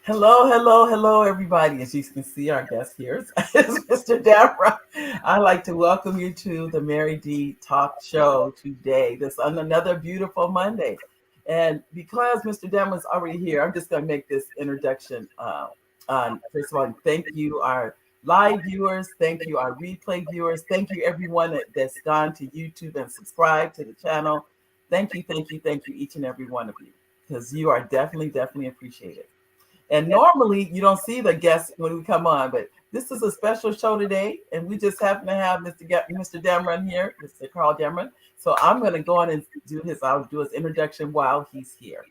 Hello, hello, hello, everybody. As you can see, our guest here is Mr. Dameron. I'd like to welcome you to the Mary D Talk Show today. This on another beautiful Monday. And because Mr. Dameron's already here, I'm just going to make this introduction. First of all, thank you, our live viewers. Thank you, our replay viewers. Thank you, everyone that's gone to YouTube and subscribed to the channel. Thank you, thank you, thank you, each and every one of you, because you are definitely, definitely appreciated. And normally you don't see the guests when we come on, but this is a special show today, and we just happen to have Mr. Dameron here, Mr. Carl Dameron. So I'm going to go on and I'll do his introduction while he's here.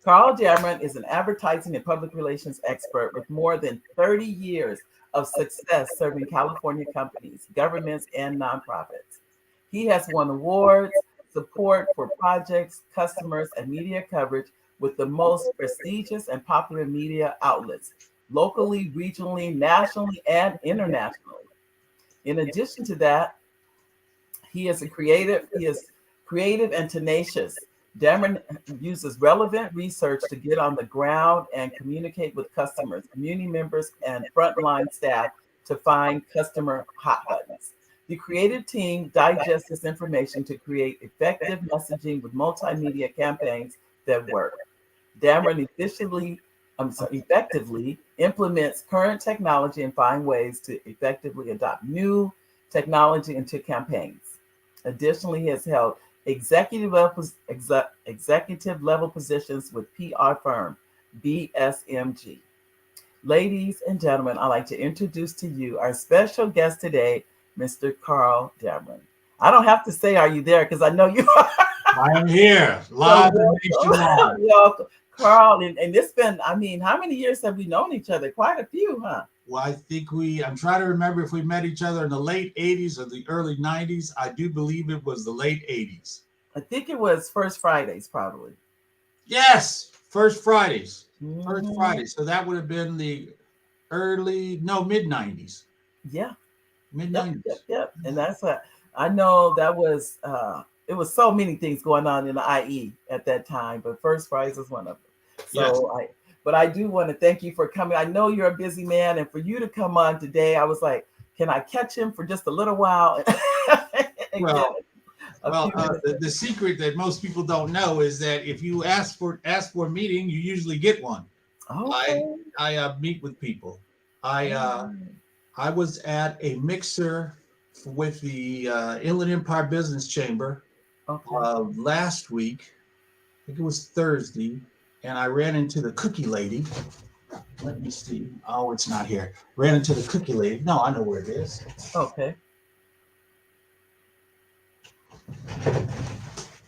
Carl Dameron is an advertising and public relations expert with more than 30 years of success serving California companies, governments, and nonprofits. He has won awards, support for projects, customers, and media coverage with the most prestigious and popular media outlets, locally, regionally, nationally, and internationally. In addition to that, he is creative and tenacious. Dameron uses relevant research to get on the ground and communicate with customers, community members, and frontline staff to find customer hot buttons. The creative team digests this information to create effective messaging with multimedia campaigns that work. Dameron effectively implements current technology and find ways to effectively adopt new technology into campaigns. Additionally, he has held executive level positions with PR firm BSMG. Ladies and gentlemen, I'd like to introduce to you our special guest today, Mr. Carl Dameron. I don't have to say, "Are you there?" because I know you are. I am here, So live and nationwide. Carl, and it's been, I mean, how many years have we known each other? Quite a few, huh? Well, I'm trying to remember if we met each other in the late 80s or the early 90s. I do believe it was the late 80s. I think it was First Fridays, probably. Yes, First Fridays. First Mhm. Friday. So that would have been the mid 90s. Yeah. Mid Yep, yep, 90s. yep. And that's what I know that was it was so many things going on in the IE at that time, but First Prize was one of them. Yes. But I do want to thank you for coming. I know you're a busy man, and for you to come on today, I was like, can I catch him for just a little while and get Well, a few minutes? the secret that most people don't know is that if you ask for a meeting, you usually get one. I Okay. I meet with people. I All uh, right. I was at a mixer with the Inland Empire Business Chamber Okay. last week. I think it was Thursday, and I ran into the cookie lady. Let me see. Oh, it's not here. Ran into the cookie lady. No, I know where it is. Okay.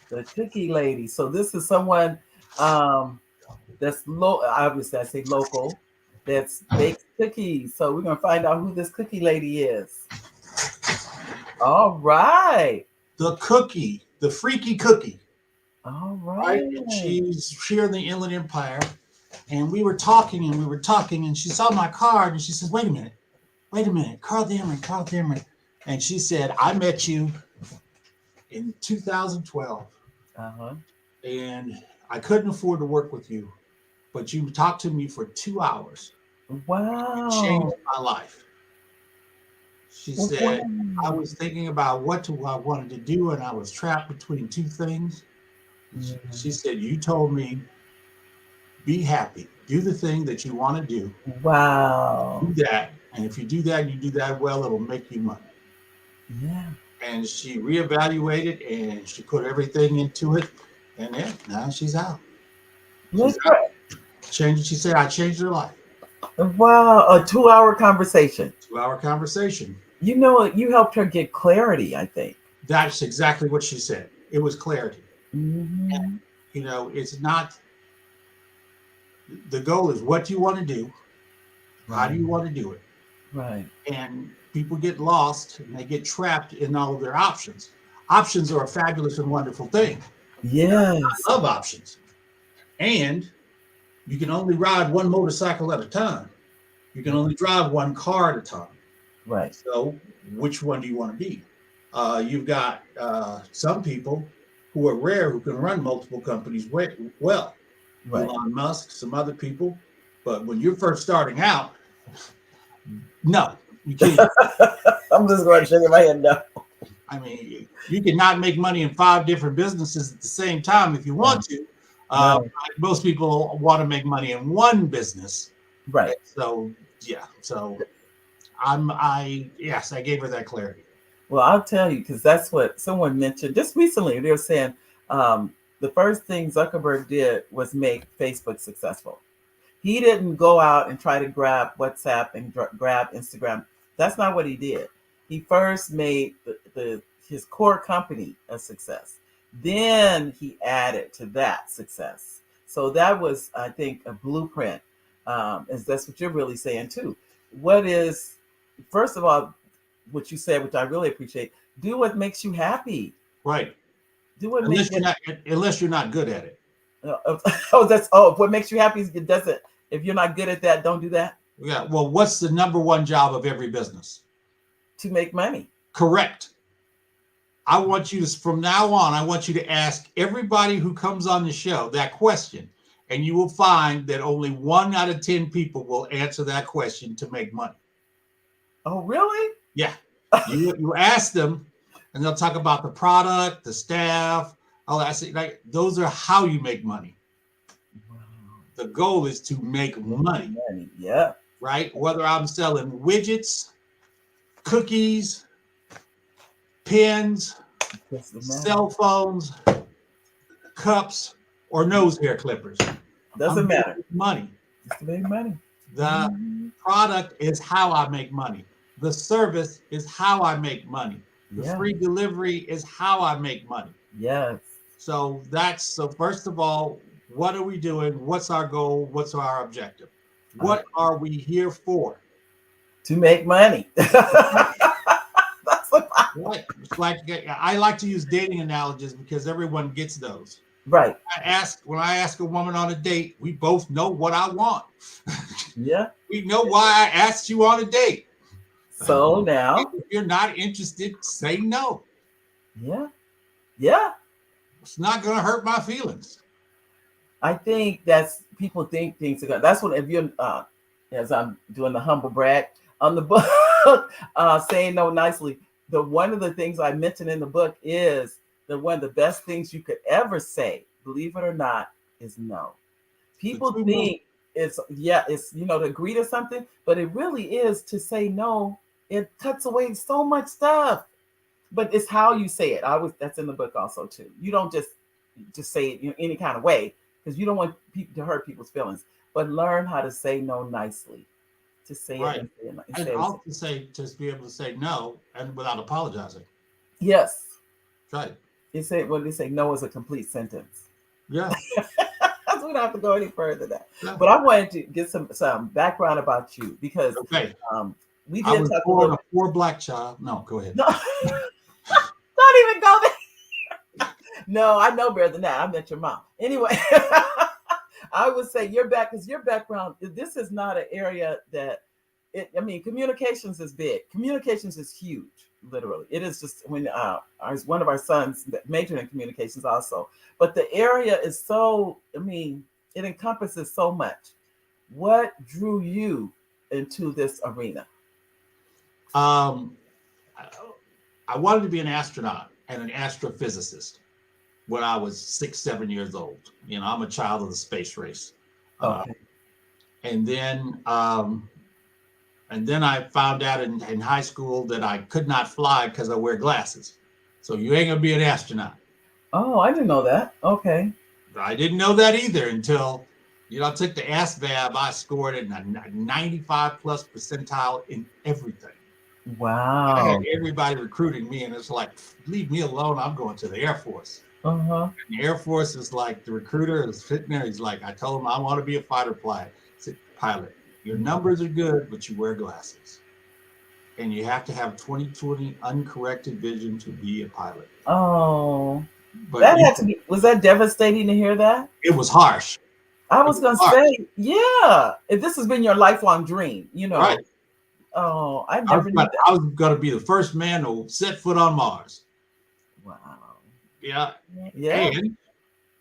The cookie lady. So this is someone um that's obviously I say local, that's bakes cookies. So we're gonna find out who this cookie lady is. All right. The freaky cookie, All right? right. She's here in the Inland Empire, and we were talking, and she saw my card, and she says, wait a minute, Carl Dameron," and she said, "I met you in 2012, Uh-huh. and I couldn't afford to work with you, but you talked to me for 2 hours. It changed Wow. my life." She said, "I Wow. was thinking about I wanted to do, and I was trapped between two things." She Mm. said, "You told me, be happy, do the thing that you want to do Wow. that. And if you do that, you do that well, it'll make you money." Yeah. And she reevaluated and she put everything into it. And then now she's out. She's Look out. right. Changed. She said, "I changed her life." Wow. A 2-hour conversation. 2 hour conversation. You know, you helped her get clarity, I think. That's exactly what she said. It was clarity. Hmm. It's not, the goal is what you want to do. How do Right. you want to do it? Right. And people get lost and they get trapped in all of their options. Options are a fabulous and wonderful thing. Yes. I love options. And you can only ride one motorcycle at a time. You can only drive one car at a time. Right. So, which one do you want to be? You've got some people who are rare who can run multiple companies well. Right. Elon Musk, some other people. But when you're first starting out, no, you can't. I'm just going to shake my head no. I mean, you cannot make money in 5 different businesses at the same time if you No. want to. No. Most people want to make money in one business. Right. So yeah. So yes, I gave her that clarity. Well, I'll tell you because that's what someone mentioned just recently. They were saying the first thing Zuckerberg did was make Facebook successful. He didn't go out and try to grab WhatsApp and grab Instagram. That's not what he did. He first made his core company a success. Then he added to that success. So that was, I think, a blueprint. As that's what you're really saying too. What is, first of all, what you said, which I really appreciate. Do what makes you happy. Right. Do what makes Unless you. you're not good at it. What makes you happy is it doesn't. If you're not good at that, don't do that. Yeah. Well, what's the number one job of every business? To make money. Correct. I want you to, from now on, I want you to ask everybody who comes on the show that question, and you will find that only 1 out of 10 people will answer that question to make money. Oh, really? Yeah. You ask them, and they'll talk about the product, the staff, all that. Like those are how you make money. Wow. The goal is to make money. Yeah. Right? Whether I'm selling widgets, cookies, pens, cell phones, cups, or nose hair clippers. Doesn't matter. Money. Just to make money. The product is how I make money. The service is how I make money. The free delivery is how I make money. Yes. So first of all, what are we doing? What's our goal? What's our objective? What are we here for? To make money. That's right. It's like I like to use dating analogies because everyone gets those. Right. When I ask a woman on a date, we both know what I want. Yeah. We know why I asked you on a date. So now, if you're not interested, say no. Yeah. Yeah. It's not going to hurt my feelings. I think that's people think things are good. That's what if you're as I'm doing the humble brag on the book, saying no nicely. One of the things I mentioned in the book is that one of the best things you could ever say, believe it or not, is no. People think it's to agree to something, but it really is to say no. It cuts away so much stuff. But it's how you say it. That's in the book also too. You don't just say it any kind of way because you don't want people to hurt people's feelings. But learn how to say no nicely. To say right. it and also just be able to say no and without apologizing. Yes. Right. They say no is a complete sentence. Yeah. We don't have to go any further than that. Yeah. But I wanted to get some background about you because we did talk about a poor black child. No, go ahead. No. Don't even go there. No, I know better than that. I met your mom. Anyway, I would say your background, this is not an area that communications is big. Communications is huge, literally. It is just when one of our sons majored in communications also. But the area is so, it encompasses so much. What drew you into this arena? I wanted to be an astronaut and an astrophysicist when I was 6-7 years old. I'm a child of the space race. Okay. And then I found out in high school that I could not fly because I wear glasses. So you ain't gonna be an astronaut. Oh, I didn't know that. Okay. I didn't know that either until I took the ASVAB. I scored a 95 plus percentile in everything. Wow. I had everybody recruiting me, and it's like, leave me alone. I'm going to the Air Force. Uh-huh. And the Air Force is like, the recruiter is sitting there. He's like, I told him I want to be a fighter pilot. Your numbers are good, but you wear glasses. And you have to have 20/20 uncorrected vision to be a pilot. Oh. But was that devastating to hear that? It was harsh. I was going to say, yeah. If this has been your lifelong dream, Right. Oh, I never knew that. I was going to be the first man to set foot on Mars. Wow. Yeah. Yeah. And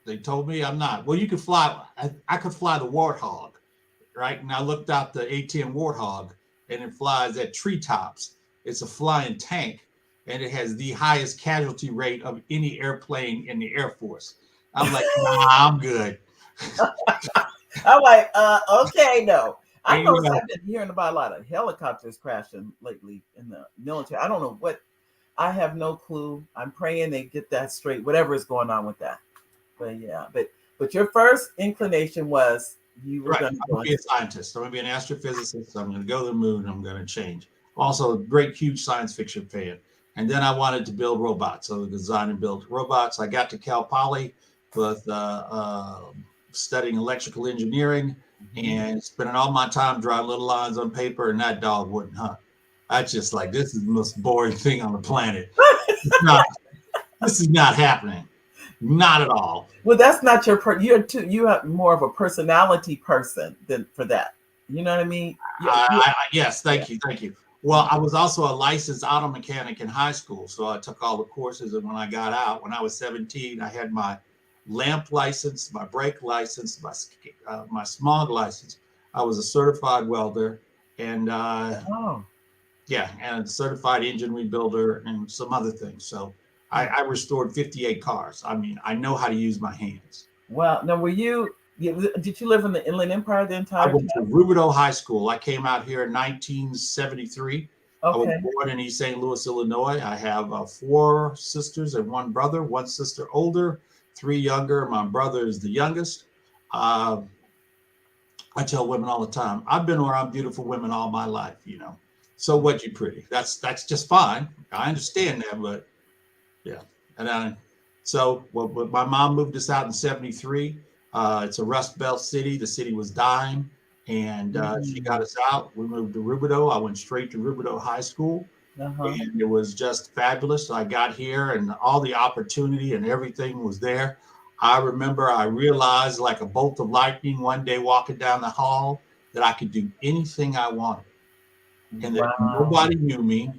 They told me I'm not. Well, you could fly. I could fly the Warthog, right? And I looked out the A-10 Warthog, and it flies at treetops. It's a flying tank, and it has the highest casualty rate of any airplane in the Air Force. I'm like, nah, I'm good. I'm like, okay, no. I And, noticed I've been hearing about a lot of helicopters crashing lately in the military. I don't know what. I have no clue. I'm praying they get that straight. Whatever is going on with that. But yeah, but your first inclination was you were right, going to I'm go gonna be a into. scientist. I'm gonna be an astrophysicist. I'm gonna go to the moon. I'm gonna change. Also, a great, huge science fiction fan. And then I wanted to build robots. So I design and build robots. I got to Cal Poly with studying electrical engineering Mhm. and spending all my time drawing little lines on paper, and that dog wouldn't hunt. I just like this is the most boring thing on the planet. It's not. This is not happening. Not at all. Well, that's not your you're too. You have more of a personality person than for that. You know what I mean? Yeah, Yes, yeah. thank you. Well, I was also a licensed auto mechanic in high school, so I took all the courses. And when I got out, when I was 17, I had my lamp license, my brake license, my smog license. I was a certified welder, and Oh, yeah, and a certified engine rebuilder, and some other things. So I restored 58 cars. I mean, I know how to use my hands. well. Now, were you? Did you live in the Inland Empire the I entire went to time? Rubidoux High School. I came out here in 1973. I was Okay. born in East St. Louis, Illinois. I have four sisters and one brother, one sister older, three younger. My brother is the youngest. Uh, I tell women all the time, I've been around beautiful women all my life, you know. So what, you pretty? That's just fine. I understand that, but yeah. And so well, my mom moved us out in 73. It's a Rust Belt city. The city was dying, and she got Mm. us out. We moved to Rubidoux. I went straight to Rubidoux High School, Uh-huh. and it was just fabulous. I got here, and all the opportunity and everything was there. I remember I realized, like a bolt of lightning, one day walking down the hall, that I could do anything I wanted, and that Wow. nobody knew me.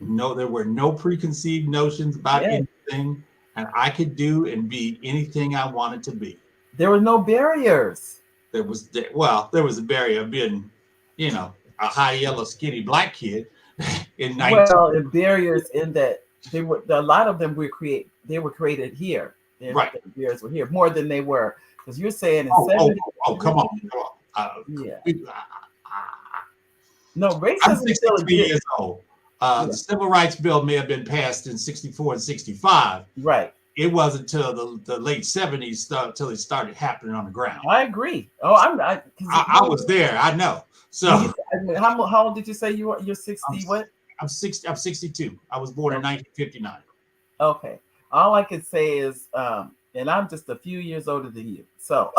No, there were no preconceived notions about Yeah. anything, and I could do and be anything I wanted to be. There were no barriers. There was a barrier of being, a high yellow skinny black kid in 19. Well, and barriers in that they were a lot of them were create they were created here. Right. The barriers were here more than they were because you're saying in Come on, 73. come on. Yeah. We- No, I'm racism still 63 exists. years old. The Yeah. Civil Rights Bill may have been passed in 64 and 65. Right. It wasn't until the late 70s until it started happening on the ground. I agree. Oh, I'm not because I was there. I know. when you So how old did you say you were? You're I'm 60 what? I'm 62. I was born in Okay. 1959. Okay. All I could say is and I'm just a few years older than you. So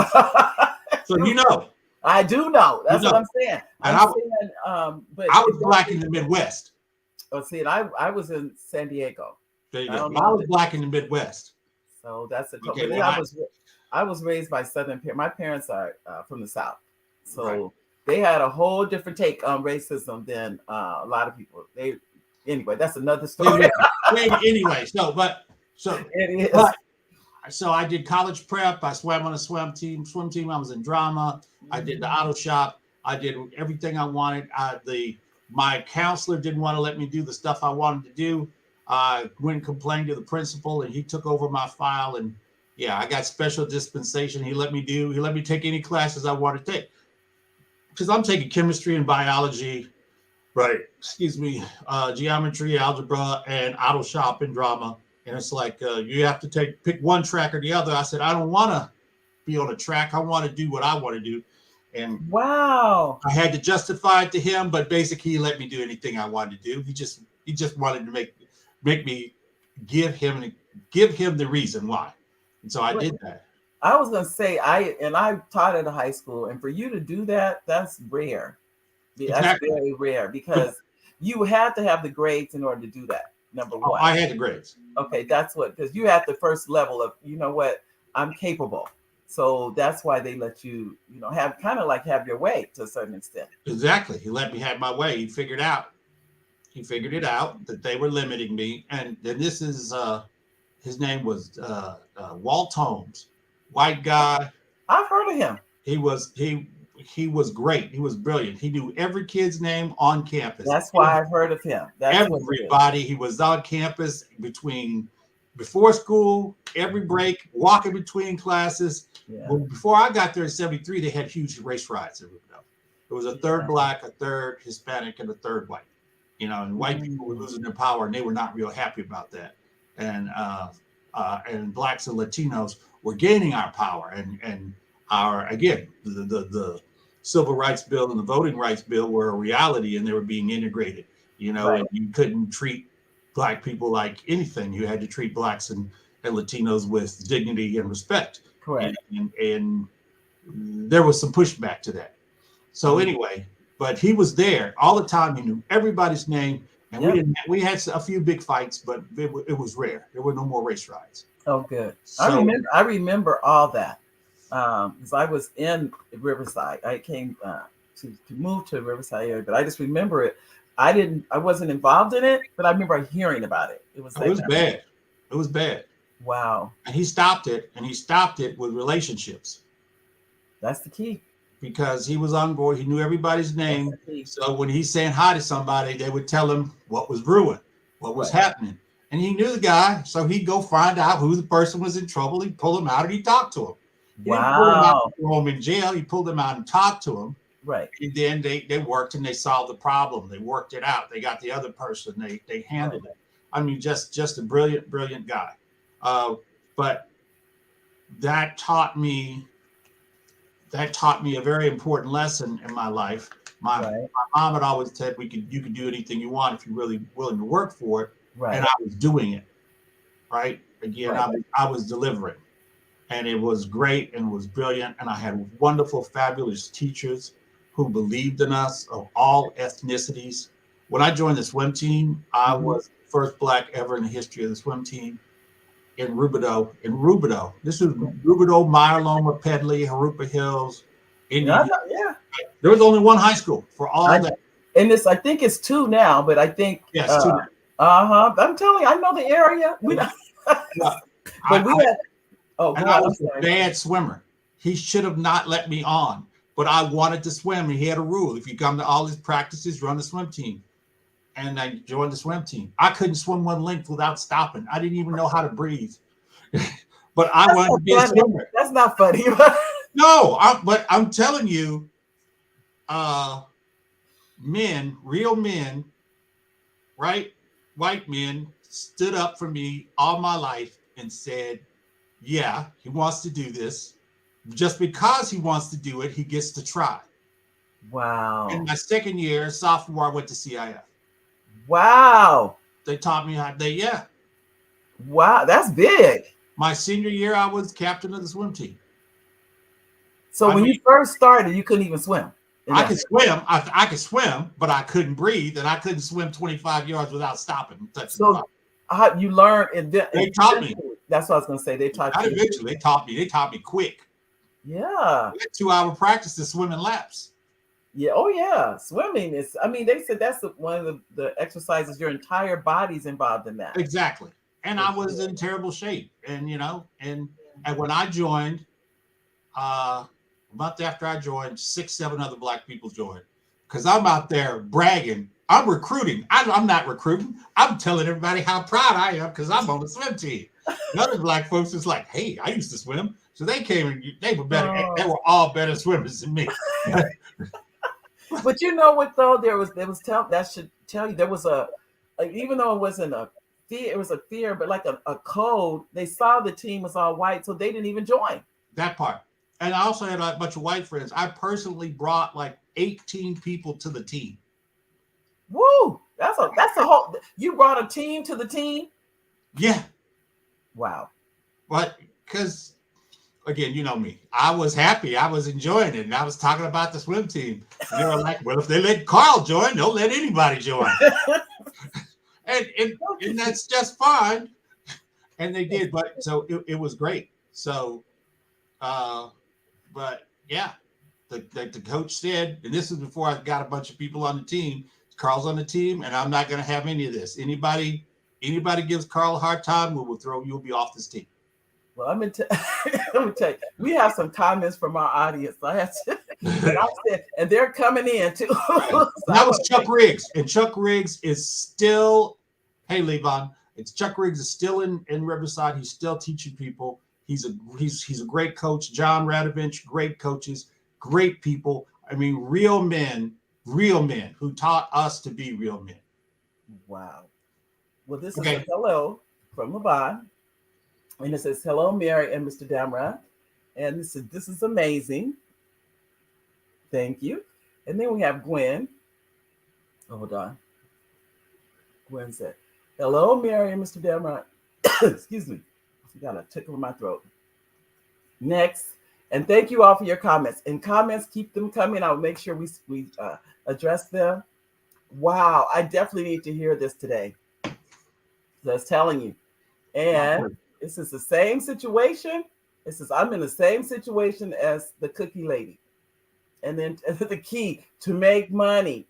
So you know, I do know. you That's what know, I'm saying. and I'm saying but I it was black in definitely the Midwest. see and I was in San Diego. There you I go. don't But I know. was black in the Midwest. So that's a Okay, but when I was raised by Southern parents. My parents are from the South, right. so they had a whole different take on racism than a lot of people. They anyway, that's another story. Anyway, so It is. but so I did college prep. I swam on a swim team. I was in drama. I did the auto shop. I did everything I wanted. My counselor didn't want to let me do the stuff I wanted to do. I went and complained to the principal, and he took over my file. And yeah, I got special dispensation. He let me take any classes I wanted to take because I'm taking chemistry and biology, right? Excuse me, geometry, algebra, and auto shop and drama. And it's like you have to pick one track or the other. I said I don't want to be on a track. I want to do what I want to do, and Wow. I had to justify it to him. But basically, he let me do anything I wanted to do. He just wanted to make me give him the reason why, and so I But did that. I was gonna say I taught at a high school, and for you to do that, that's rare. That's Exactly. very rare But because you had to have the grades in order to do that. Number one. I had the grades. Okay, that's what because you had the first level of you know what I'm capable. So that's why they let you have kind of like have your way to a certain extent. Exactly. He let me have my way. He figured it out that they were limiting me. And then this is his name was Walt Holmes. white guy. I've heard of him. He was he was great. He was brilliant. He knew every kid's name on campus. That's why I've heard of him. That's what it is. Everybody. He was on campus before school, every break, walking between classes. Yeah. Well, before I got there in '73, they had huge race riots in Riverdale. It was a third black, a third Hispanic, and a third white. And white people were losing their power, and they were not real happy about that. And blacks and Latinos were gaining our power, and our again the civil rights bill and the voting rights bill were a reality, and they were being integrated. And you couldn't treat black people like anything. You had to treat blacks and Latinos with dignity and respect. Correct. And there was some pushback to that. So anyway, but he was there all the time. He knew everybody's name, and we had a few big fights, but it was rare. There were no more race riots. Oh, good. So, I remember all that because I was in Riverside. I came to move to Riverside area, but I just remember it. I wasn't involved in it, but I remember hearing about it. It was bad. It was bad. Wow. And he stopped it, with relationships. That's the key. Because he was on board. He knew everybody's name. So when he's saying hi to somebody, they would tell him what was brewing, what was happening. And he knew the guy, so he'd go find out who the person was in trouble. He'd pull him out and he'd talk to him. He didn't pull him out and throw him in jail. He pulled him out and talked to him. Right. And then they worked and they solved the problem. They worked it out. They got the other person. They handled it. I mean, just a brilliant, brilliant guy. But that taught me a very important lesson in my life. My mom had always said you could do anything you want if you're really willing to work for it. Right. And I was doing it. Right. Again, I was delivering. And it was great and it was brilliant. And I had wonderful, fabulous teachers who believed in us of all ethnicities. When I joined the swim team, I was the first black ever in the history of the swim team in Rubidoux. This was Rubidoux, Meyer Loma, Pedley, Harupa Hills. Indiana. Yeah. There was only one high school for all that. And I think it's two now, but I think two. I'm telling you, I know the area. I was a bad swimmer. He should have not let me on, but I wanted to swim, and he had a rule: if you come to all his practices, run the swim team. And I joined the swim team. I couldn't swim one length without stopping. I didn't even know how to breathe. But I wanted to be a swimmer. That's not funny. No, but I'm telling you, real men, right? White men stood up for me all my life and said, yeah, he wants to do this. Just because he wants to do it, he gets to try. Wow. In my second year, sophomore, I went to CIF. Wow. They taught me how Wow, that's big. My senior year, I was captain of the swim team. So when you first started, you couldn't even swim. I could swim. I could swim, but I couldn't breathe, and I couldn't swim 25 yards without stopping. So how you learned? They taught me. That's what I was going to say. They taught you. Eventually, they taught me. They taught me quick. Yeah. 2-hour practice to swimming laps. Yeah. Oh, yeah. Swimming is. I mean, they said that's one of the exercises. Your entire body's involved in that. Exactly. And I was in terrible shape, and and when I joined, a month after I joined, 6-7 other black people joined, because I'm out there bragging. I'm recruiting. I'm not recruiting. I'm telling everybody how proud I am because I'm on the swim team. And other black folks is like, hey, I used to swim. So they came and they were better. They were all better swimmers than me. But you know what though? That should tell you there was even though it wasn't a fear, it was a fear, but like a code. They saw the team was all white, so they didn't even join. That part. And I also had a bunch of white friends. I personally brought like 18 people to the team. Woo! That's a whole. You brought a team to the team. Yeah. Wow. But because, again, you know me, I was happy. I was enjoying it. And I was talking about the swim team. And they were like, well, if they let Carl join, they'll let anybody join. and that's just fine. And they did. But so it was great. So, but yeah, the coach said, and this is before I got a bunch of people on the team, Carl's on the team, and I'm not going to have any of this. Anybody gives Carl a hard time, you'll be off this team. Well, let me tell you, we have some comments from our audience. I have to, and I said, and they're coming in too. So I That was want to Chuck thank. Riggs, and Chuck Riggs is still. Hey, Levon, it's Chuck Riggs is still in Riverside. He's still teaching people. He's a great coach. John Radovich, great coaches, great people. I mean, real men who taught us to be real men. Wow. Well, this is a Okay, hello from Levon, and it says hello, Mary and Mr. Damron, and this is amazing. Thank you. And then we have Gwen. Oh, hold on. Gwen said, hello, Mary and Mr. Damron. Excuse me. I got a tickle in my throat. Next. And thank you all for your comments. And comments, keep them coming. I'll make sure we address them. Wow. I definitely need to hear this today. So I was telling you. And this is the same situation. It says, I'm in the same situation as the cookie lady. And then the key to make money.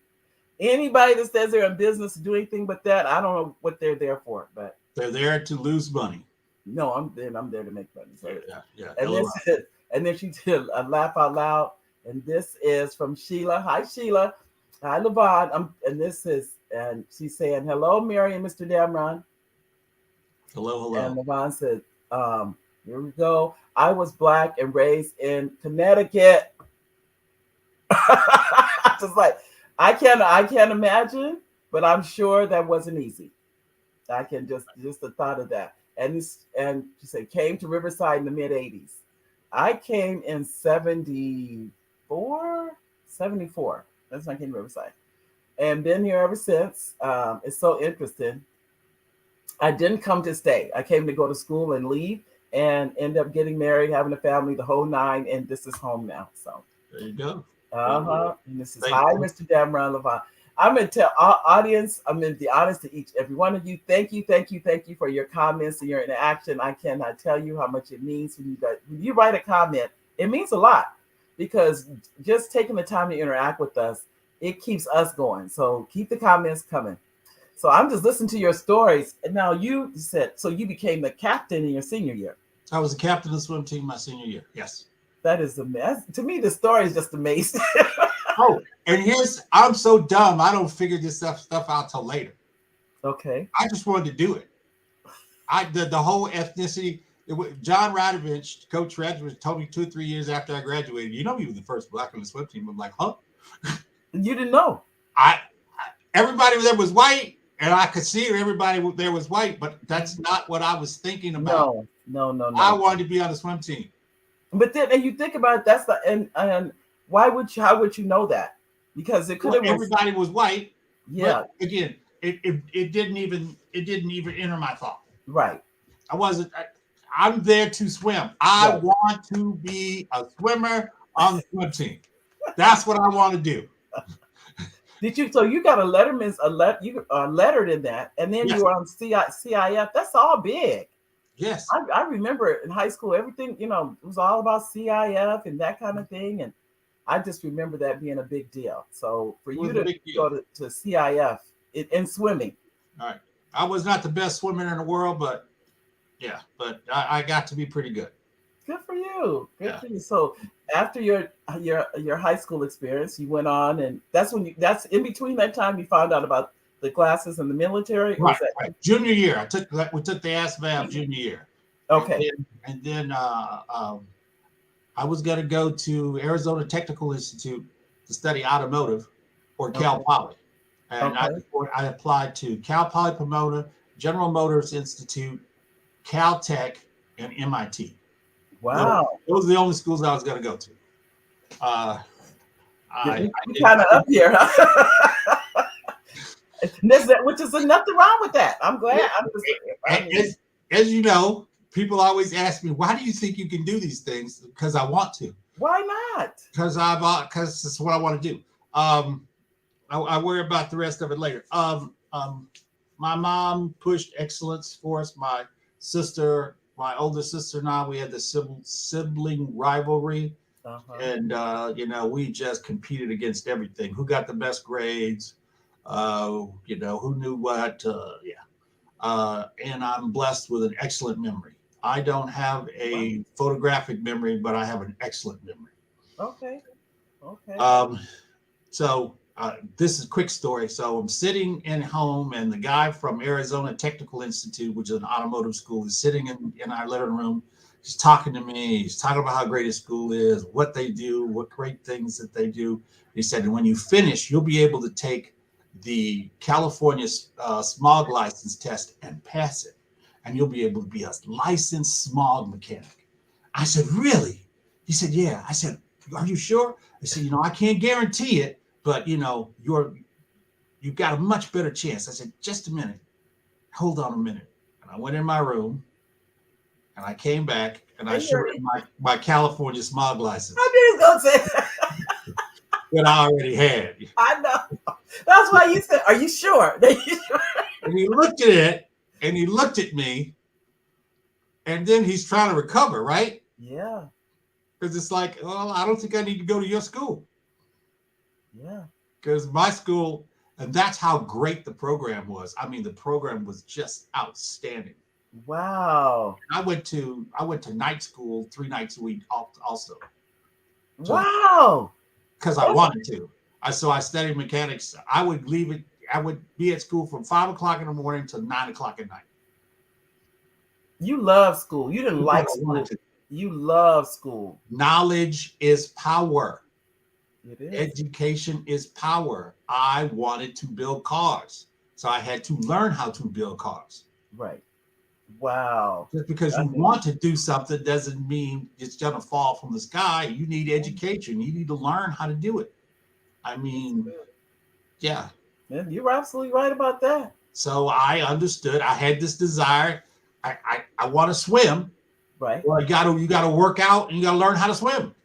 Anybody that says they're in business to do anything but that, I don't know what they're there for. But they're there to lose money. no, I'm there to make money. So, Yeah. and then and then she did a laugh out loud. And this is from Sheila. Hi, Sheila. Hi, Levon. And this is, and she's saying, hello, Mary and Mr. Damron. Hello. And Levon said, here we go. I was black and raised in Connecticut. Just like I can't imagine, but I'm sure that wasn't easy. I can just the thought of that. And she said came to Riverside in the mid 80s. I came in 74, 74. That's when I came to Riverside. And been here ever since. It's so interesting. I didn't come to stay. I came to go to school and leave and end up getting married, having a family, the whole nine, and this is home now. So there you go. uh-huh. And this is Thank hi, you. Mr. Dameron Levon. I'm gonna tell our audience, I'm gonna be honest to each every one of you. Thank you for your comments and your interaction. I cannot tell you how much it means when you write a comment, it means a lot because just taking the time to interact with us, it keeps us going. So keep the comments coming. So I'm just listening to your stories. And now you said so you became the captain in your senior year. I was the captain of the swim team my senior year. Yes. That is the mess. To me, the story is just amazing. Oh, and I'm so dumb. I don't figure this stuff out till later. Okay. I just wanted to do it. The whole ethnicity. John Radovich, Coach Radovich, told me 2 or 3 years after I graduated. You know, he was the first black on the swim team. I'm like, huh? You didn't know. Everybody there was white, and I could see everybody there was white, but that's not what I was thinking about. No. I wanted to be on the swim team. But then, and you think about it, that's the and why would you? How would you know that? Because it could have been everybody was white. Yeah. But again, it didn't even enter my thought. Right. I wasn't. I'm there to swim. I want to be a swimmer on the swim team. That's what I want to do. Did you? So you got a letterman's you lettered in that, and then Yes. you were on CIF. That's all big. Yes. I remember in high school, everything it was all about CIF and that kind of thing, and I just remember that being a big deal. So for you to go to CIF in swimming, all right. I was not the best swimmer in the world, but yeah, but I got to be pretty good. Good for you. Good for you. So after your high school experience, you went on, and that's in between that time you found out about the classes in the military. Right. Junior year, we took the ASVAB junior year. Okay. And then I was going to go to Arizona Technical Institute to study automotive or Cal Poly. And I applied to Cal Poly Pomona, General Motors Institute, Caltech, and MIT. Wow. Those are the only schools I was going to go to. I kind of up here, huh? Which is nothing wrong with that. I'm glad. As you know, people always ask me, why do you think you can do these things? Because I want to. Why not? Because it's what I want to do. I worry about the rest of it later. My mom pushed excellence for us. My oldest sister and I, we had the sibling rivalry. And, we just competed against everything. Who got the best grades? Who knew what? And I'm blessed with an excellent memory. I don't have Wow. a photographic memory, but I have an excellent memory. Okay. Okay. Um, so this is a quick story. So I'm sitting in home, and the guy from Arizona Technical Institute, which is an automotive school, is sitting in our living room. He's talking to me. He's talking about how great his school is, what they do, what great things that they do. He said, and when you finish, you'll be able to take the California smog license test and pass it, and you'll be able to be a licensed smog mechanic. I said, really? He said, yeah. I said, are you sure? I said, I can't guarantee it, but you've got a much better chance. I said, just a minute. Hold on a minute. And I went in my room and I came back and I And you're, showed him my California smog license I knew he was gonna say that. that I already had. I know. That's why you said, "Are you sure?" Are you sure? And he looked at it and he looked at me, and then he's trying to recover, right? Yeah. Because it's like, well, I don't think I need to go to your school. Yeah. Because my school, and that's how great the program was. I mean, the program was just outstanding. Wow. I went to night school 3 nights a week also. So Wow. because I That's wanted to. I studied mechanics. I would leave it. I would be at school from 5 o'clock in the morning to 9 o'clock at night. you love school. You didn't Because like I wanted school. to. You love school. Knowledge is power. It is. Education is power. I wanted to build cars, so I had to learn how to build cars. Right. Wow. Just because I you mean, want to do something doesn't mean it's going to fall from the sky. You need education. You need to learn how to do it. I mean, yeah. yeah, you're absolutely right about that. So I understood. I had this desire. I want to swim. Right. Well, you gotta work out and you gotta learn how to swim.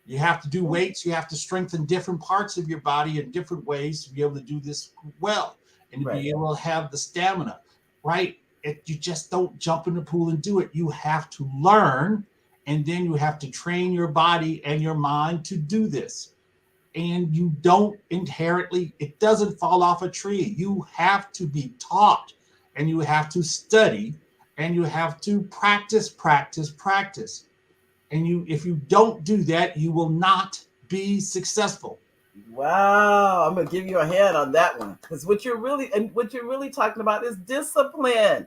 You have to do weights. You have to strengthen different parts of your body in different ways to be able to do this well and to Right. be able to have the stamina, right? You just don't jump in the pool and do it. You have to learn, and then you have to train your body and your mind to do this. And you don't inherently, it doesn't fall off a tree. You have to be taught, and you have to study, and you have to practice, practice, practice. And if you don't do that, you will not be successful. Wow. I'm gonna give you a hand on that one because what you're really talking about is discipline.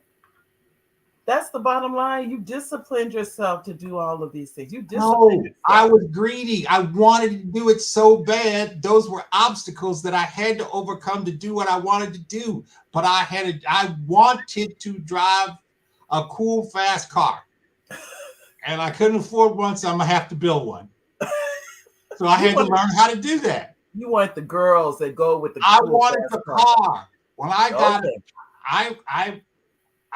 That's the bottom line. You disciplined yourself to do all of these things. You disciplined No, I yourself. was greedy. I wanted to do it so bad. Those were obstacles that I had to overcome to do what I wanted to do. But I wanted to drive a cool, fast car. And I couldn't afford one, so I'm gonna have to build one. So I You had to want learn how to do that. you want the girls that go with the I cool wanted fast the car. car. When I got it, Okay. I I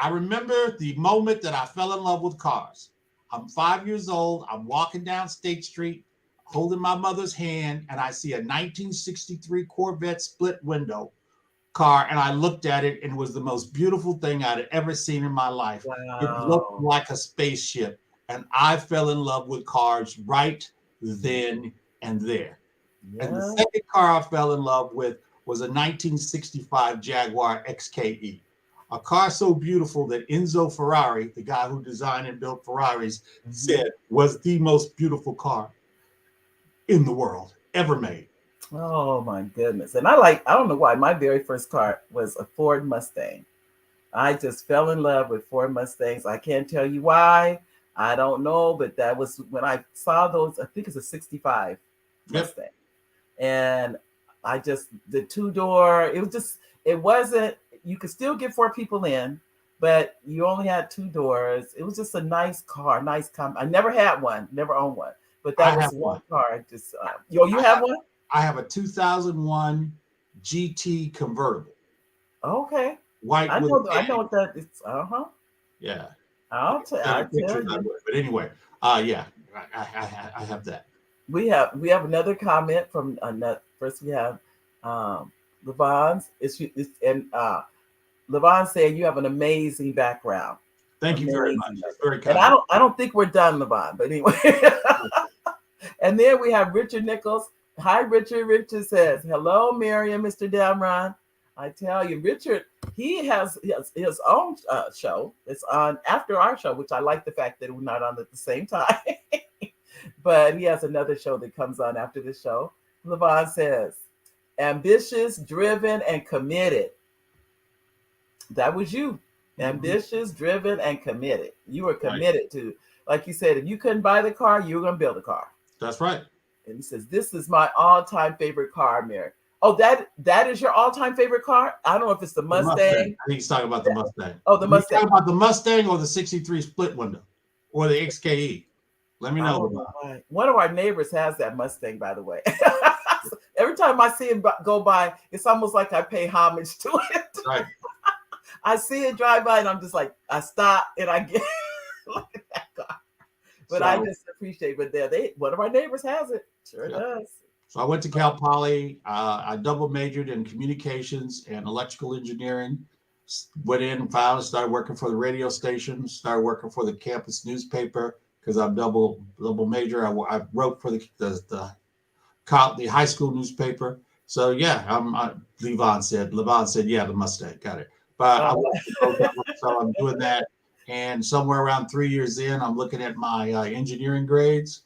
I remember the moment that I fell in love with cars. I'm 5 years old. I'm walking down State Street, holding my mother's hand, and I see a 1963 Corvette split window car, and I looked at it, and it was the most beautiful thing I'd ever seen in my life. It looked Wow. like a spaceship, and I fell in love with cars right then and there. And the Yeah. second car I fell in love with was a 1965 Jaguar XKE, a car so beautiful that Enzo Ferrari, the guy who designed and built Ferraris, Mhm. said was the most beautiful car in the world ever made. Oh my goodness. And I don't know why, my very first car was a Ford Mustang. I just fell in love with Ford Mustangs. I can't tell you why. I don't know, but that was when I saw those. I think it's a 65 Yep. Mustang. And I just, the two door, it wasn't, you could still get four people in, but you only had two doors. It was just a nice car, I never had one, never owned one, but I that was have one one. car. You I have have one? I have a 2001 GT convertible, Okay. white I with know, I know panic. what that is. Uh-huh. Yeah, I I'll can tell, send I you tell pictures of you. it. But anyway, yeah, I have that. We have another comment from another. First, we have um, Levon's. And Levon saying you have an amazing background, Thank you very much. amazing That's background. very And kind I of don't I don't think we're done, Levon. But anyway, you. and then we have Richard Nichols. Hi, Richard. Richard says, "Hello, Mary and Mr. Dameron. I tell you, Richard, he has his own show. It's on after our show, which I like the fact that we're not on at the same time. But he has another show that comes on after this show. Levon says, ambitious, driven, and committed. That was you. Mhm. Ambitious, driven, and committed. You were Right. committed to, like you said, if you couldn't buy the car, you were going to build a car. That's right. And he says, this is my all-time favorite car, Mary. Oh, that is your all-time favorite car? I don't know if it's the The Mustang. Mustang. I think he's talking about the Mustang. Oh, the Are you Mustang. talking about the Mustang or the 63 split window or the XKE? Let me I know. don't know why. One of our neighbors has that Mustang, by the way. Every time I see it go by, it's almost like I pay homage to it. Right. I see it drive by and I'm just like, I stop and I get look at that car. But I So, just appreciate. But they one of our neighbors has it. Sure yeah. does. So I went to Cal Poly. I double majored in communications and electrical engineering. Went in, found, started working for the radio station. Started working for the campus newspaper because I'm double major. I wrote for the high school newspaper. So yeah, Levon said, yeah, the Mustang, got it. But I Oh, worked for both networks, so I'm doing that. And somewhere around 3 years in, I'm looking at my engineering grades,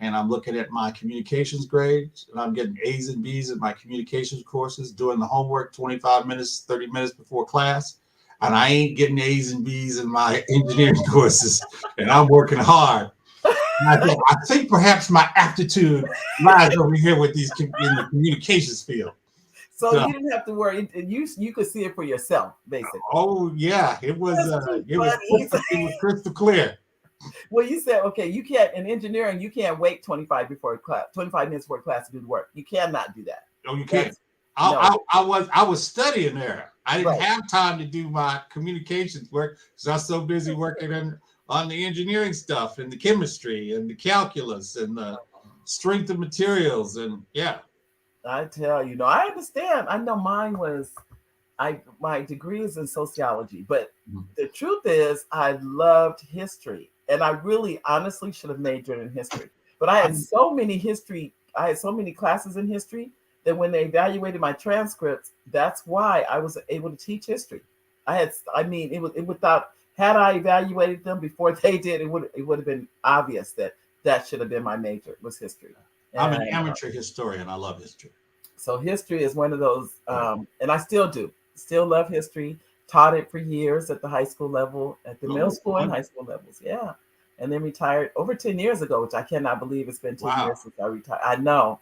and I'm looking at my communications grades, and I'm getting A's and B's in my communications courses, doing the homework 25 minutes, 30 minutes before class. And I ain't getting A's and B's in my engineering courses, and I'm working hard. I think perhaps my aptitude lies over here with these in the communications field. so So, you didn't have to worry. You could see it for yourself, basically. oh yeah, it was That's too funny. crystal clear. Well, you said, okay, you can't in engineering, you can't wait 25 minutes before class to do the work. You cannot do that. No, you can't. That's no, I was studying there. I didn't right. have time to do my communications work because I was so busy working on the engineering stuff and the chemistry and the calculus and the strength of materials and yeah. I tell you, no, I understand. I know mine was my degree is in sociology, but the truth is I loved history. And I really honestly should have majored in history. But I'm I had so many classes in history that when they evaluated my transcripts, that's why I was able to teach history. I mean, it without had I evaluated them before they did, it would have been obvious that that should have been my major was history. I'm an And amateur historian. I love history. so history is one of those, Yeah. and I still do, still love history. Taught it for years at the high school level, at the middle Oh, school and high school levels. Yeah. And then retired over 10 years ago, which I cannot believe it's been 10 wow. years since I retired. I know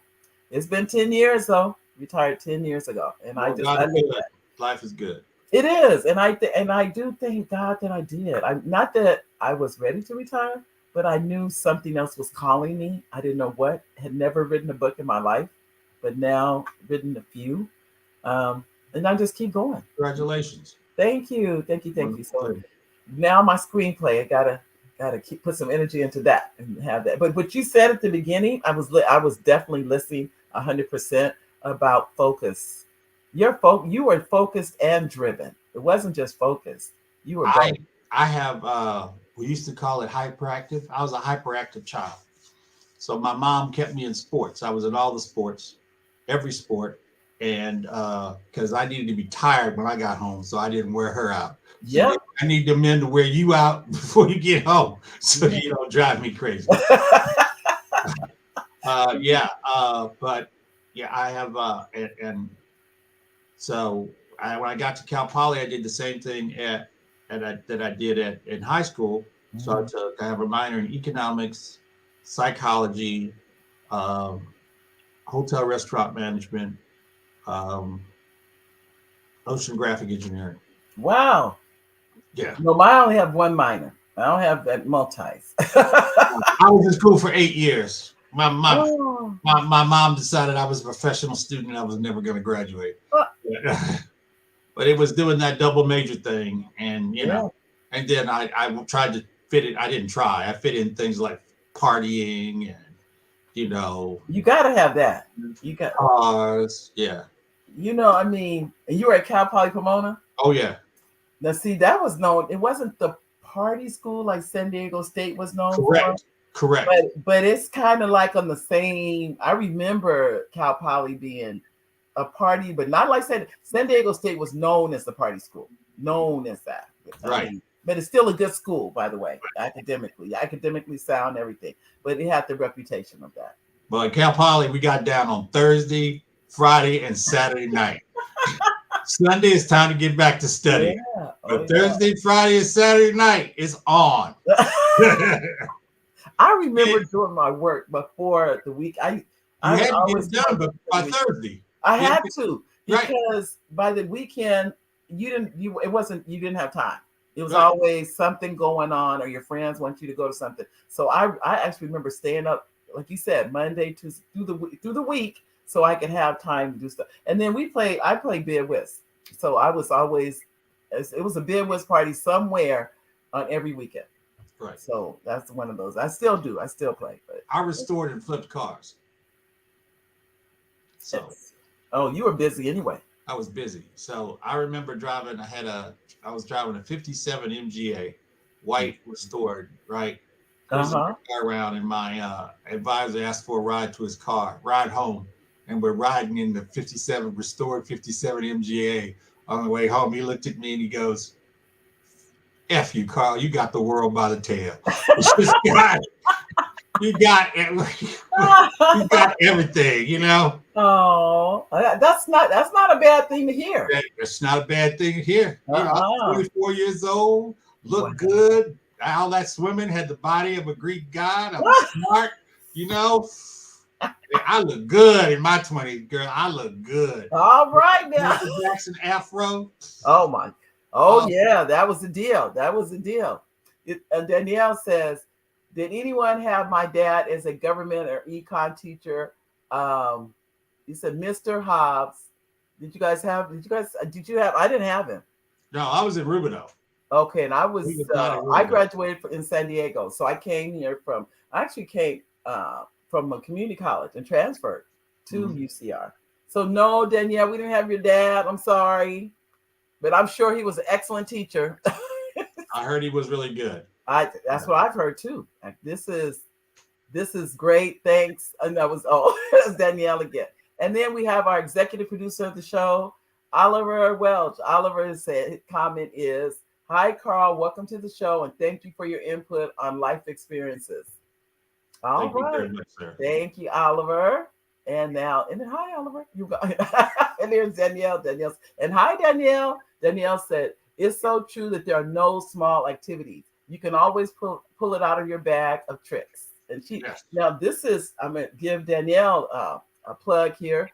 it's been 10 years though. Retired 10 years ago. And Well, I God is love good. that. Life is good. It is. And I do thank God that I did. I'm not that I was ready to retire, but I knew something else was calling me. I didn't know what. Had never written a book in my life, but now written a few. And I just keep going. Congratulations. Thank you, thank you, thank you. Wonderful So thing. now my screenplay, I gotta keep put some energy into that and have that. But what you said at the beginning, I was definitely listening 100% about focus. You were focused and driven. It wasn't just focused. You were I both. I have we used to call it hyperactive. I was a hyperactive child. So my mom kept me in sports. I was in all the sports, every sport, and because I needed to be tired when I got home, so I didn't wear her out. So Yep. I need the men to wear you out before you get home, so Yeah. you don't drive me crazy. But yeah, I have, and so when I got to Cal Poly, I did the same thing that I did in high school. So I have a minor in economics, psychology, um, hotel restaurant management, um, oceanographic engineering. Wow. Yeah, No, I only have one minor. I don't have that multis. I was in school for 8 years. Oh. My mom decided I was a professional student and I was never going to graduate. But it was doing that double major thing, and Yeah. and then I tried to fit it. I didn't try. I fit in things like partying and you know You gotta have that. You got cars. Yeah. I mean, and you were at Cal Poly Pomona. Oh yeah. Now, see, that was known. It wasn't the party school like San Diego State was known for, Correct. Correct. but it's kind of like on the same. I remember Cal Poly being a party, but not like San Diego State was known as the party school, known as that. I Right. mean, but it's still a good school, by the way, academically sound, everything. But it had the reputation of that. But at Cal Poly, we got down on Thursday, Friday, and Saturday night. Sunday is time to get back to studying. Yeah. Oh, But Thursday, Friday, and Saturday night is on. yeah. I remember doing my work before the week. I had to get always it done by Thursday. I had to, Right. because by the weekend you didn't have time. It was Right. always something going on, or your friends want you to go to something. So I actually remember staying up, like you said, Monday to through the week, so I could have time to do stuff. And then I played bid whist, so I was always, it was a bid whist party somewhere on every weekend. Right. So that's one of those. I still do. I still play. But I restored and flipped cars. So oh, you were busy anyway. I was busy. So I remember driving. I was driving a '57 MGA, white restored. Right. Cruising my car around, and my advisor asked for a ride to his car, ride home, and we're riding in the '57 restored '57 MGA. On the way home, he looked at me and he goes, "F you, Carl. You got the world by the tail. You got everything, you know." Oh, that's not a bad thing to hear. That's not a bad thing to hear. You know, I'm 24 years old, look good. All that swimming, had the body of a Greek god. I'm smart, you know. I look good in my 20s, girl. I look good. All right now. Michael Jackson afro. Oh my. Oh yeah, that was the deal. That was the deal. Danielle says, "Did anyone have my dad as a government or econ teacher?" He said, "Mr. Hobbs." Did you have? I didn't have him. No, I was in Rubino. Okay, and I graduated in San Diego, so I actually came from a community college and transferred to UCR. So no, Danielle, we didn't have your dad. I'm sorry, but I'm sure he was an excellent teacher. I heard he was really good. That's what I've heard too. This is great. Thanks. And that was that's Danielle again. And then we have our executive producer of the show, Oliver Welch. Oliver's comment is, "Hi, Carl. Welcome to the show, and thank you for your input on life experiences." All right. Thank you very much, sir. Thank you, Oliver. And then hi, Oliver. You got and there's Danielle. And hi, Danielle. Danielle said, "It's so true that there are no small activities. You can always pull it out of your bag of tricks." And now this is, I'm gonna give Danielle a plug here.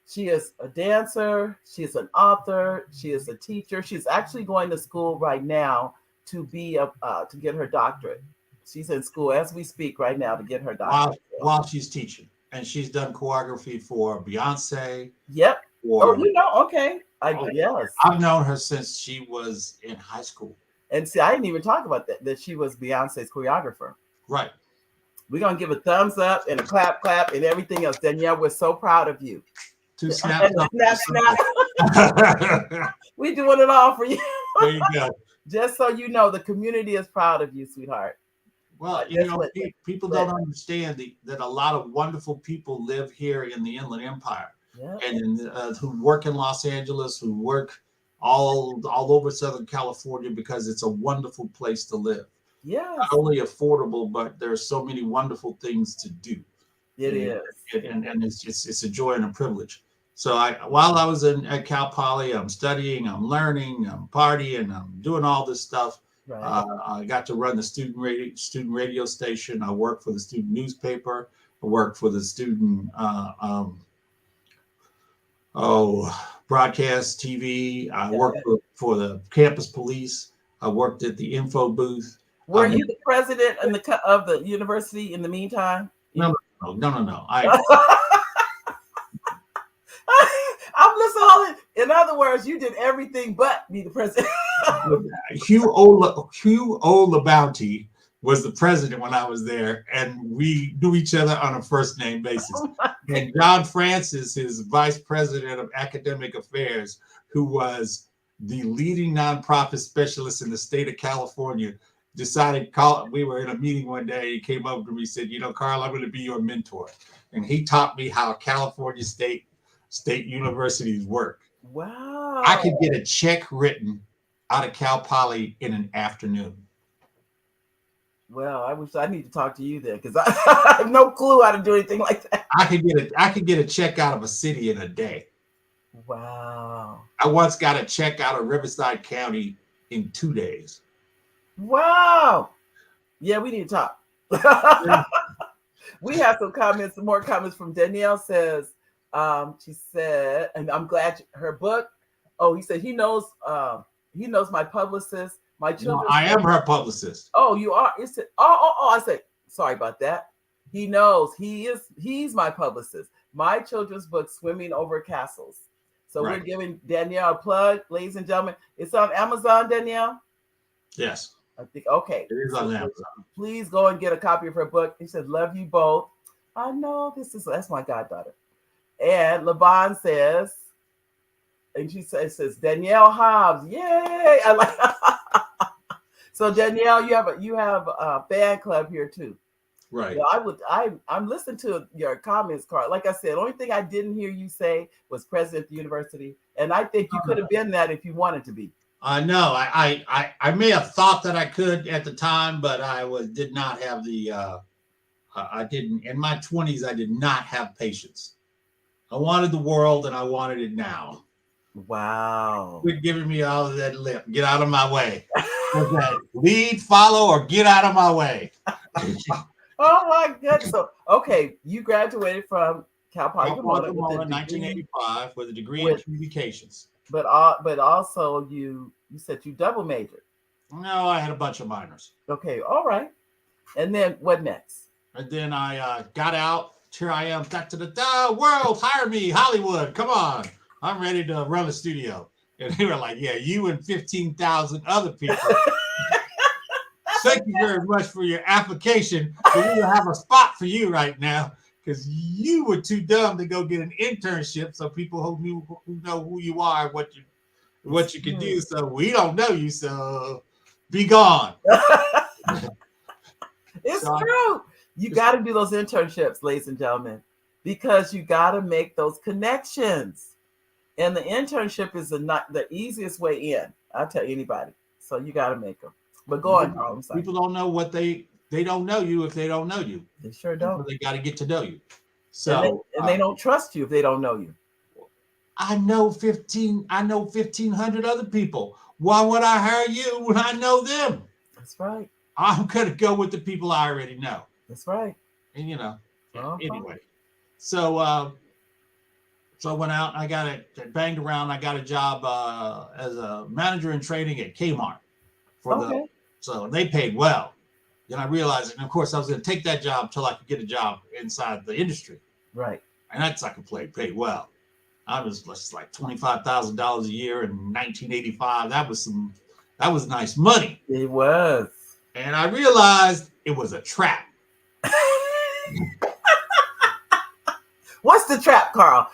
She is a dancer. She is an author. She is a teacher. She's actually going to school right now to get her doctorate. She's in school as we speak right now to get her doctorate. While she's teaching. And she's done choreography for Beyonce. Yep. Okay. Yes. I've known her since she was in high school. And see, I didn't even talk about that she was Beyonce's choreographer. Right. We're going to give a thumbs up and a clap, and everything else. Danielle, we're so proud of you. To snap. We're doing it all for you. There you go. Just so you know, the community is proud of you, sweetheart. Well, people don't understand that a lot of wonderful people live here in the Inland Empire, and who work in Los Angeles, who work all over Southern California, because it's a wonderful place to live. Yeah. Not only affordable, but there's so many wonderful things to do. It is. And it's a joy and a privilege. So while I was at Cal Poly, I'm studying, I'm learning, I'm partying, I'm doing all this stuff. Right. I got to run the student radio station. I work for the student newspaper. I work for the student broadcast TV. I worked for the campus police. I worked at the info booth. Were you the president of the university in the meantime? No. I'm listening. In other words, you did everything but be the president. Hugh O. LaBounty was the president when I was there, and we knew each other on a first name basis. And John Francis, his vice president of academic affairs, who was the leading nonprofit specialist in the state of California, decided we were in a meeting one day. He came up to me and said, "Carl, I'm going to be your mentor." And he taught me how California State state universities work. Wow. I could get a check written out of Cal Poly in an afternoon. Well, I need to talk to you then because I have no clue how to do anything like that. I could get a check out of a city in a day. Wow. I once got a check out of Riverside County in 2 days. Wow. Yeah, we need to talk. We have some comments, some more comments from Danielle says, she said, and I'm glad her book. Oh, he said he knows my publicist, my children. No, I am her publicist. Oh, you are. It said, I said, sorry about that. He knows he's my publicist. My children's book, Swimming Over Castles. So Right. we're giving Danielle a plug, ladies and gentlemen. It's on Amazon, Danielle. Yes. I think okay. It is on Amazon. Please go and get a copy of her book. He said, "Love you both." I know that's my goddaughter. And Laban says, and she says Danielle Hobbs, yay! I like. So Danielle, you have a fan club here too. Right. I'm listening to your comments, Carl. Like I said, the only thing I didn't hear you say was president of the university, and I think you could have been that if you wanted to be. I know. I may have thought that I could at the time, but did not have the. I didn't in my 20s. I did not have patience. I wanted the world, and I wanted it now. Wow. Quit giving me all of that lip. Get out of my way. Okay. Lead, follow, or get out of my way. Oh my goodness. So, okay, you graduated from Cal Poly in 1985 with a degree in communications. But also you said you double majored. No, I had a bunch of minors. Okay, all right. And then what next? And then I got out. Here I am. Da, world, hire me. Hollywood, come on. I'm ready to run a studio. And they were like, yeah, you and 15,000 other people. Thank you very much for your application. But we don't have a spot for you right now because you were too dumb to go get an internship. So people who know who you are, what you can do. So we don't know you. So be gone. It's true. You got to do those internships, ladies and gentlemen, because you got to make those connections. And the internship is not the easiest way in. I'll tell anybody. So you got to make them. But go on, Carl. People don't know what they don't know you if they don't know you. They sure don't. They got to get to know you. So and they don't trust you if they don't know you. I know 1,500 other people. Why would I hire you when I know them? That's right. I'm gonna go with the people I already know. That's right. And anyway. So I went out and I got it banged around. I got a job as a manager in training at Kmart so they paid well. Then I realized, and of course I was gonna take that job until I could get a job inside the industry. Right. And that's I could pay well. I was just like $25,000 a year in 1985. That was nice money. It was. And I realized it was a trap. What's the trap, Carl?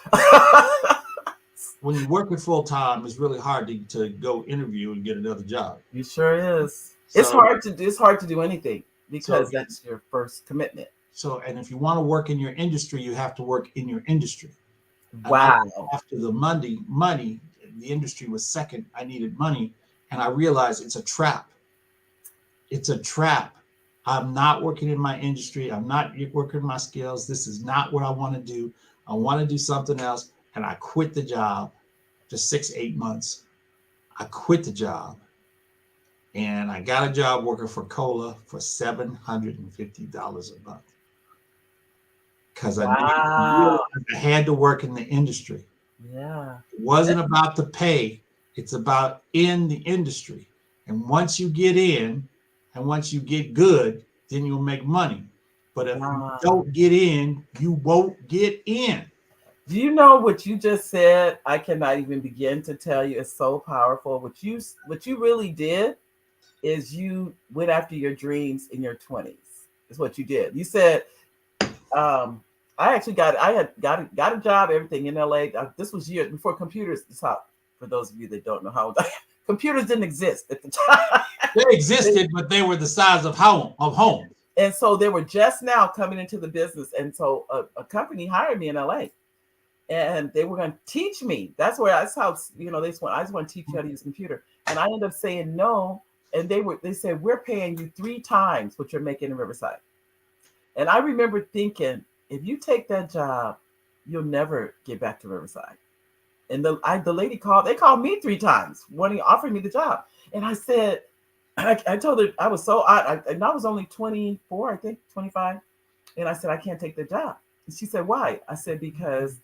When you're working full time, it's really hard to go interview and get another job. You sure is. It's hard to do anything because that's your first commitment. So, and if you want to work in your industry, you have to work in your industry. Wow. After the money, the industry was second. I needed money. And I realized it's a trap. It's a trap. I'm not working in my industry. I'm not working my skills. This is not what I want to do. I want to do something else. And I quit the job for 6-8 months. I quit the job. And I got a job working for Cola for $750 a month. Because I had to work in the industry. Yeah. It wasn't about the pay. It's about in the industry. And once you get in and once you get good, then you'll make money. But if you don't get in, you won't get in. Do you know what you just said? I cannot even begin to tell you. It's so powerful. What you really did is you went after your dreams in your 20s. Is what you did. You said, I had got a job, everything in LA. This was years before computers. For those of you that don't know how computers didn't exist at the time. They existed, but they were the size of homes. And so they were just now coming into the business. And so a company hired me in LA. and they were going to teach me. That's how they just want. I just want to teach you how to use a computer, and I ended up saying no. And they said we're paying you 3 times what you're making in Riverside. And I remember thinking, if you take that job, you'll never get back to Riverside. And the lady called. They called me 3 times, wanting offering me the job. And I said, I told her I was so odd. And I was only 24, I think 25. And I said I can't take the job. And she said, why? I said because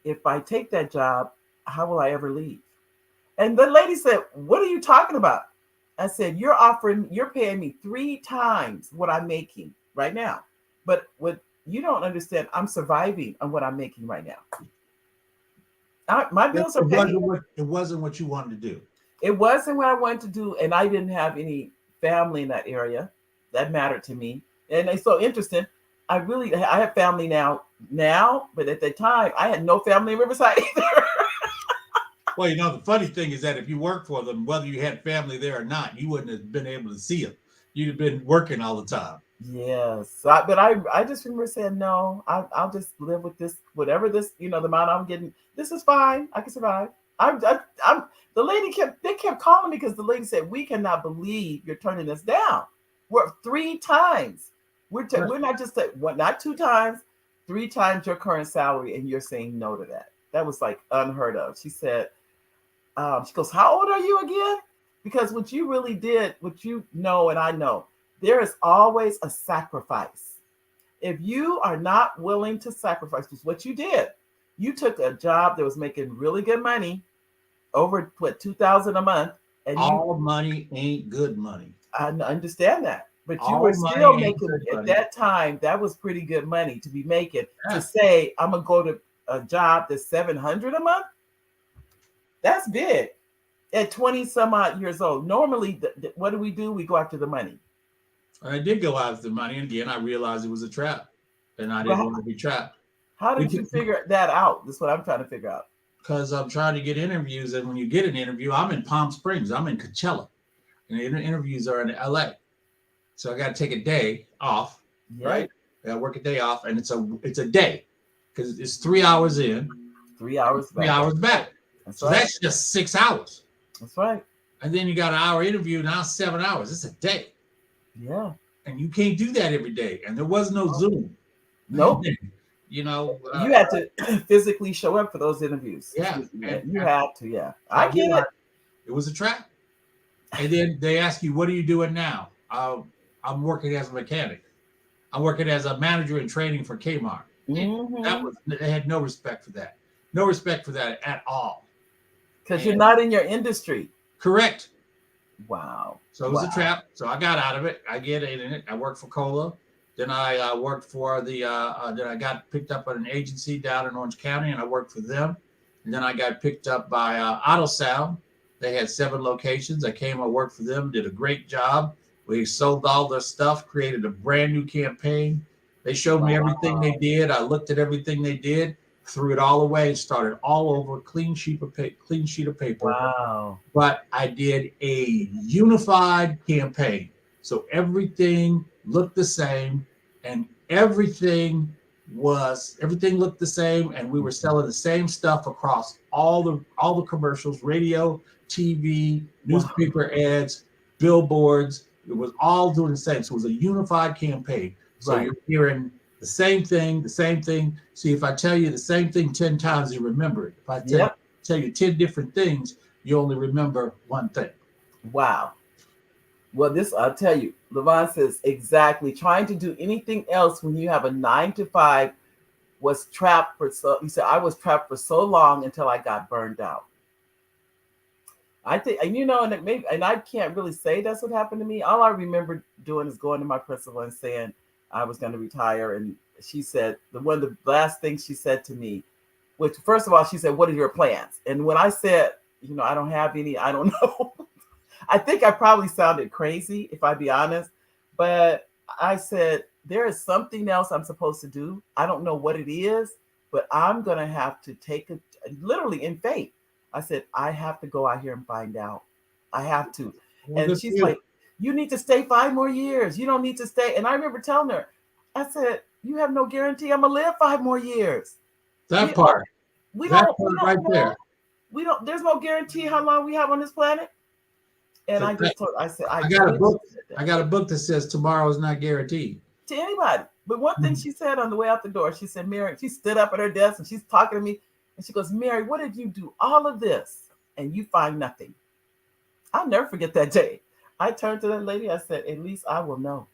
if I take that job, how will I ever leave? And the lady said, what are you talking about? I said, you're paying me 3 times what I'm making right now. But what you don't understand, I'm surviving on what I'm making right now. My bills are paid. It wasn't what you wanted to do. It wasn't what I wanted to do, and I didn't have any family in that area that mattered to me. And it's so interesting. I have family now, but at the time, I had no family in Riverside either. Well, the funny thing is that if you worked for them, whether you had family there or not, you wouldn't have been able to see them. You'd have been working all the time. Yes, but I just remember saying no. I'll just live with this, whatever this, the amount I'm getting. This is fine. I can survive. I'm. The lady kept calling me because the lady said we cannot believe you're turning us down. We're 3 times. We're not just not 2 times, 3 times your current salary, and you're saying no to that. That was like unheard of. She said, she goes, how old are you again? Because what you really did, what you know, and I know, there is always a sacrifice. If you are not willing to sacrifice, which is what you did, you took a job that was making really good money, over $2,000 a month, and all money ain't good money. I understand that, but you were still making at that time. That was pretty good money to be making. Yeah. To say I'm gonna go to a job that's $700 a month, that's big. At 20 some odd years old, normally, what do? We go after the money. I did go after the money, and again, I realized it was a trap, and I didn't want to be trapped. How did you figure that out? That's what I'm trying to figure out. Because I'm trying to get interviews, and when you get an interview, I'm in Palm Springs, I'm in Coachella, and the interviews are in LA. So I got to take a day off, right? I got to work a day off, and it's a day because it's 3 hours in, 3 hours back. 3 hours back. That's right. That's just 6 hours. That's right. And then you got an hour interview, now 7 hours. It's a day. Yeah. And you can't do that every day. And there was no Zoom. Nope. You had to physically show up for those interviews. Yeah. You had to, yeah. I get it. It was a trap. And then they ask you, what are you doing now? I'm working as a mechanic. I'm working as a manager in training for Kmart. Mm-hmm. They had no respect for that. No respect for that at all. Because you're not in your industry. Correct. Wow. So it was a trap. So I got out of it. I get in it. I worked for Cola. Then I worked for then I got picked up at an agency down in Orange County, and I worked for them. And then I got picked up by Auto Sound. They had 7 locations. I worked for them, did a great job. We sold all their stuff, created a brand new campaign. They showed me everything they did. I looked at everything they did, threw it all away, started all over, clean sheet of paper. Wow. But I did a unified campaign. So everything looked the same, and everything looked the same, and we were selling the same stuff across all the commercials, radio, TV, newspaper ads, billboards. It was all doing the same. So it was a unified campaign. So You're hearing the same thing. See, if I tell you the same thing 10 times, you remember it. If I tell you 10 different things, you only remember one thing. Wow. Well, I'll tell you, Levon says exactly. Trying to do anything else when you have a 9 to 5 was trapped he said, I was trapped for so long until I got burned out. I think, and I can't really say that's what happened to me. All I remember doing is going to my principal and saying I was going to retire. And she said, one of the last things she said to me, which first of all, she said, what are your plans? And when I said, I don't have any, I don't know. I think I probably sounded crazy, if I be honest, but I said, there is something else I'm supposed to do. I don't know what it is, but I'm going to have to take it literally in faith. I said, I have to go out here and find out. I have to. Well, and she's like, you need to stay 5 more years. You don't need to stay. And I remember telling her, I said, you have no guarantee I'm going to live 5 more years. That part. That we part right don't know. there. We don't. There's no guarantee how long we have on this planet. And So I just told. I said I I got a literally book. said I that got a book that says tomorrow is not guaranteed. to anybody. But one thing she said on the way out the door, she said, Mary, she stood up at her desk and she's talking to me, and she goes, Mary, what did you do all of this and you find nothing? I'll never forget that day. I turned to that lady. I said, at least I will know.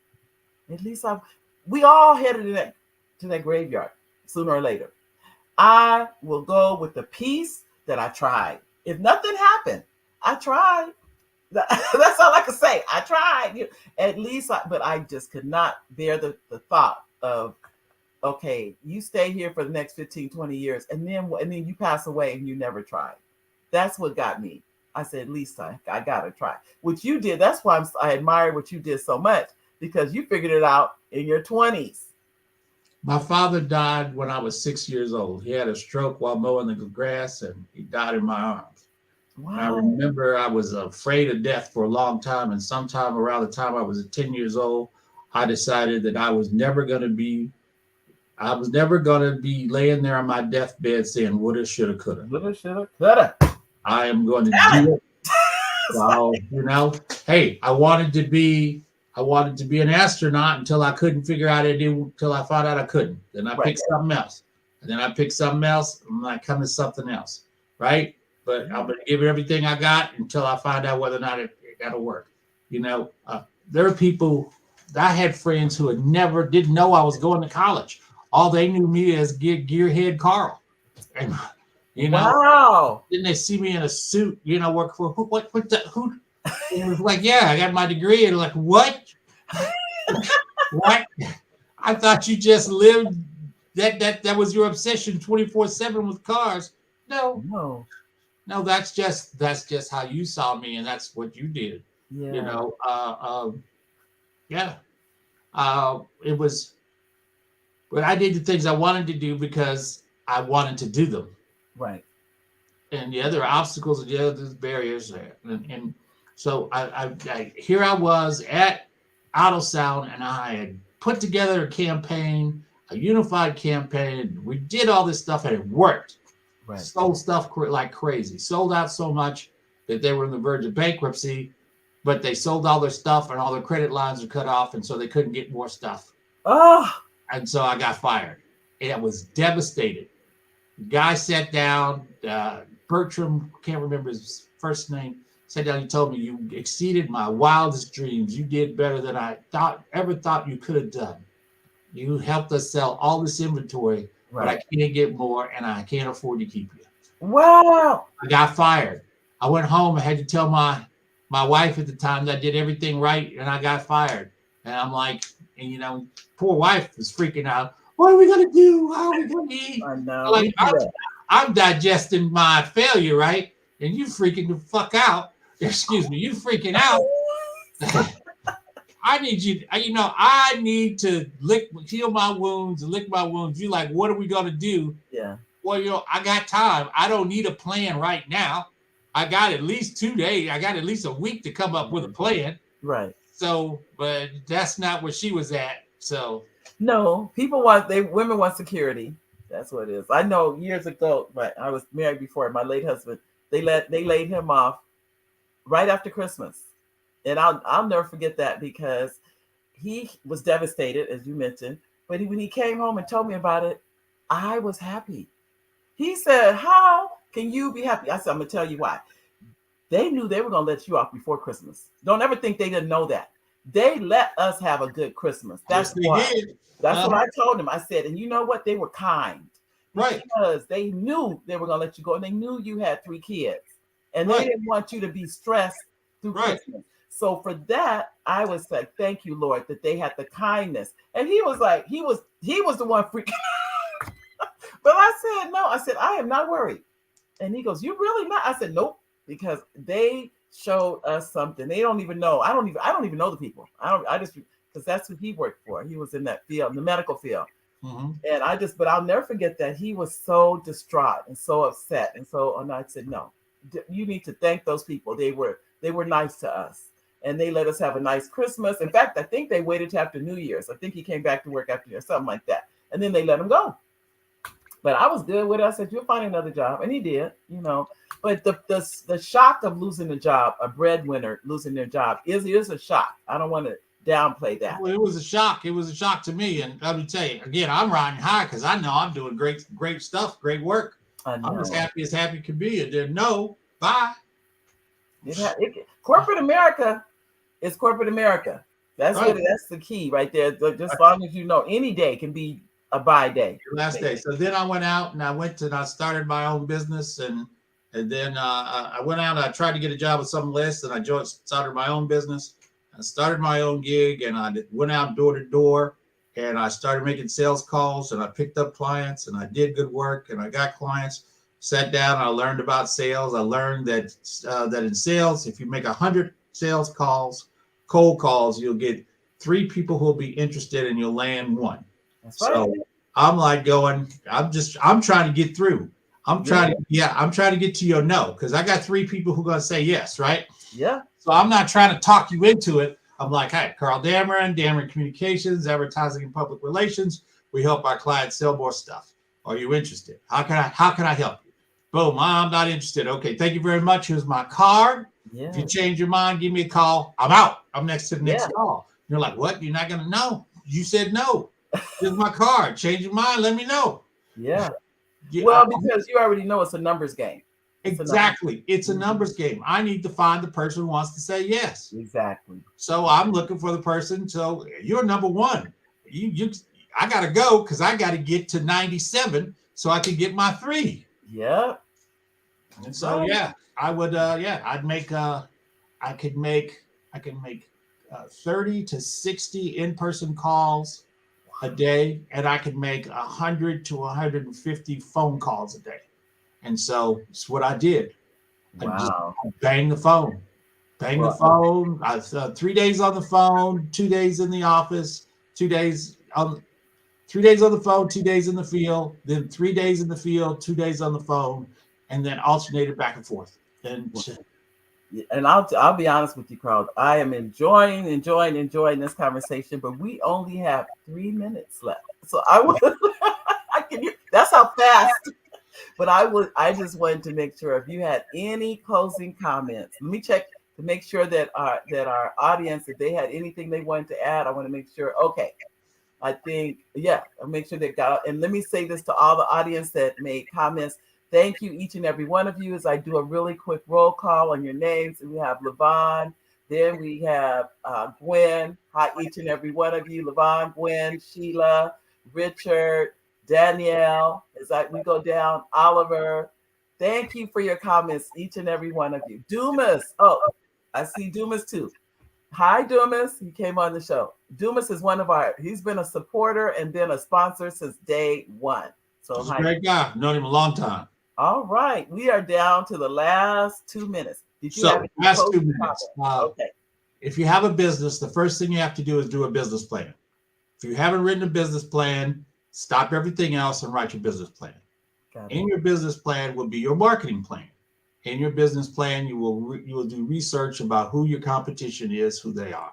At least I. We all headed to that graveyard sooner or later. I will go with the peace that I tried. If nothing happened, I tried. That's all I can say. I tried. At least, but I just could not bear the thought of, okay, you stay here for the next 15, 20 years, and then you pass away and you never tried. That's what got me. I said, at least I got to try. What you did, that's why I admire what you did so much, because you figured it out in your 20s. My father died when I was 6 years old. He had a stroke while mowing the grass, and he died in my arms. And I Wow. remember I was afraid of death for a long time. And sometime around the time I was 10 years old, I decided that I was never going to be laying there on my deathbed saying, woulda, shoulda, coulda. Woulda, shoulda, coulda. I am going to Tell it. do it. So, hey, I wanted to be an astronaut until I couldn't figure out it until I found out I couldn't. Then I Right. picked something else. And then I picked something else, and I come to something else. Right? But I'm gonna give it everything I got until I find out whether or not it gotta work. There are people. I had friends who didn't know I was going to college. All they knew me as Gearhead Carl, and you know, Wow. then they see me in a suit, work for who? And it was like, yeah, I got my degree, and like, what? What? I thought you just lived that was your obsession 24/7 with cars. No, No. no, that's just how you saw me, and that's what you did. You Yeah. know, yeah. It was, but I did the things I wanted to do because I wanted to do them. Right. And yeah, there are obstacles and yeah, there's barriers there. And so here I was at Auto Sound, and I had put together a campaign, a unified campaign. We did all this stuff, and it worked. Right. Sold stuff like crazy. Sold out so much that they were on the verge of bankruptcy, but they sold all their stuff, and all their credit lines were cut off, and so they couldn't get more stuff. Oh. And so I got fired. And I was devastated. Guy sat down. Bertram, can't remember his first name, sat down. He told me, you exceeded my wildest dreams. You did better than I ever thought you could have done. You helped us sell all this inventory, but I Right. can't get more, and I can't afford to keep you. Wow. I got fired. I went home. I had to tell my wife at the time that I did everything right, and I got fired. And I'm like, and poor wife was freaking out. What are we gonna do? How are we gonna eat? I know. Like We do that. I'm digesting my failure, right? And you freaking the fuck out. Excuse me, you freaking out. I need you. I need to heal my wounds, and lick my wounds. You like, what are we gonna do? Yeah. Well, I got time. I don't need a plan right now. I got at least 2 days. I got at least a week to come up with a plan. Right. So, but that's not where she was at. So, No, women want security. That's what it is. I know years ago, but I was married before my late husband. They laid him off right after Christmas, and I'll never forget that because he was devastated, as you mentioned. But when he came home and told me about it, I was happy. He said, "How can you be happy?" I said, "I'm gonna tell you why. They knew they were gonna let you off before Christmas. Don't ever think they didn't know that. They let us have a good Christmas. yes, That's they why." did. That's what I told him. I said, and you know what? They were kind Right, because they knew they were going to let you go, and they knew you had 3 kids, and they right, didn't want you to be stressed through right. Christmas. So for that, I was like, "Thank you, Lord, that they had the kindness." And he was like, he was the one freaking. But I said, "No." I said, "I am not worried." And he goes, "You really not?" I said, "Nope," because they showed us something. They don't even know. I don't even know the people. I just because that's who he worked for. He was in that field, in the medical field. Mm-hmm. And but I'll never forget that he was so distraught and so upset. And I said, "No, you need to thank those people. They were nice to us. And they let us have a nice Christmas. In fact, I think they waited till after New Year's. I think he came back to work after New Year's, something like that. And then they let him go. But I was good with it. I said, "You'll find another job," and he did. But the shock of losing a job, a breadwinner losing their job, is a shock. I don't want to downplay that. Well, it was a shock. It was a shock to me. And let me tell you, again, I'm riding high because I know I'm doing great stuff, great work. I I'm know. as happy can be. And then no, bye. Corporate America is corporate America. Right. That's the key right there. Just as long as you know, any day can be a buy day. Last day. So then I went out and I started my own business and then I went out and I tried to get a job with some list and started my own business. I started my own gig and I went out door to door and I started making sales calls and I picked up clients and I did good work and I got clients. Sat down and I learned about sales. I learned that in sales, if you make 100 sales calls, cold calls, you'll get 3 people who will be interested and you'll land 1. That's right. So I'm like I'm trying to get through. I'm trying to get to your no, because I got 3 people who are going to say yes, right? Yeah. So I'm not trying to talk you into it. I'm like, hey, Carl Dameron Communications, Advertising and Public Relations. We help our clients sell more stuff. Are you interested? How can I help you? Boom, I'm not interested. Okay, thank you very much. Here's my card. Yeah. If you change your mind, give me a call. I'm out. I'm next to the next Yeah. call. You're like, what? You're not going to know. You said no. Here's my card. Change your mind. Let me know. Yeah. Well, because you already know it's a numbers game. Exactly. It's a numbers game. I need to find the person who wants to say yes. Exactly. So I'm looking for the person. So you're number 1. I got to go because I got to get to 97 so I can get my 3. Yeah. And so, I would, I'd make, I could make 30 to 60 in-person calls a day, and I could make 100 to 150 phone calls a day. And so it's what I did. Wow. I just bang the phone. The phone. I 3 days on the phone, 2 days in the office, 2 days on 3 days on the phone, 2 days in the field, then 3 days in the field, 2 days on the phone, and then alternated back and forth. And I'll be honest with you, Carl. I am enjoying this conversation, but we only have 3 minutes left. So that's how fast. But I just wanted to make sure if you had any closing comments. Let me check to make sure that our audience, if they had anything they wanted to add, I want to make sure. Okay. I think, I'll make sure they got it. And let me say this to all the audience that made comments. Thank you, each and every one of you, as I do a really quick roll call on your names. And we have Levon, then we have Gwen. Hi, each and every one of you. Levon, Gwen, Sheila, Richard, Danielle, we go down, Oliver. Thank you for your comments, each and every one of you. Dumas, I see Dumas too. Hi, Dumas. He came on the show. Dumas is he's been a supporter and been a sponsor since day 1. So he's a great guy. Known him a long time. All right. We are down to the last 2 minutes. Last 2 minutes. Okay. If you have a business, the first thing you have to do is do a business plan. If you haven't written a business plan, stop everything else and write your business plan. In your business plan will be your marketing plan. In your business plan, you will do research about who your competition is, who they are.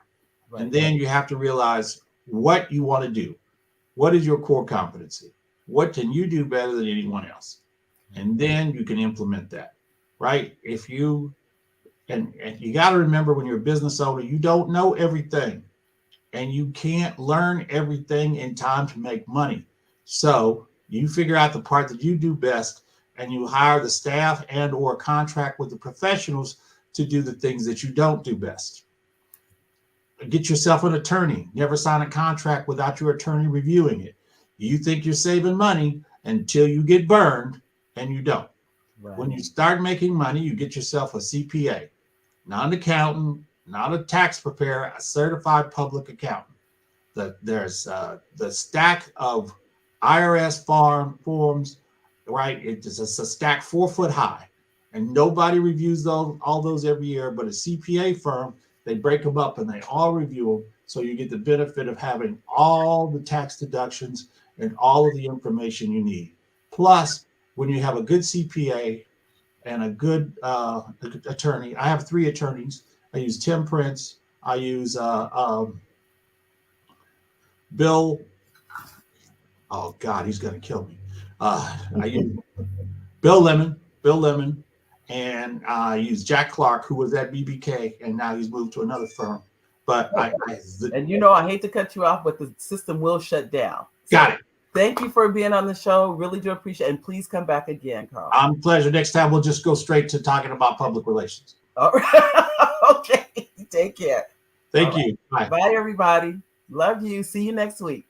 Right. And then you have to realize what you want to do. What is your core competency? What can you do better than anyone else? And then you can implement that, right? If you, and you got to remember when you're a business owner, you don't know everything and you can't learn everything in time to make money. So you figure out the part that you do best and you hire the staff and or contract with the professionals to do the things that you don't do best. Get yourself an attorney. Never sign a contract without your attorney reviewing it. You think you're saving money until you get burned, and you don't. Right. When you start making money, you get yourself a CPA, not an accountant, not a tax preparer, a certified public accountant. There's the stack of IRS forms, right? It's a stack 4 foot high, and nobody reviews all those every year, but a CPA firm, they break them up and they all review them. So you get the benefit of having all the tax deductions and all of the information you need. Plus, when you have a good CPA and a good attorney, I have 3 attorneys. I use Tim Prince. I use Bill Oh God, he's gonna kill me. I use Bill Lemon, and I use Jack Clark, who was at BBK, and now he's moved to another firm. But And you know, I hate to cut you off, but the system will shut down. Got it. Thank you for being on the show. Really do appreciate it. And please come back again, Carl. Pleasure. Next time we'll just go straight to talking about public relations. All right. Okay. Take care. Thank you. Bye, everybody. Love you. See you next week.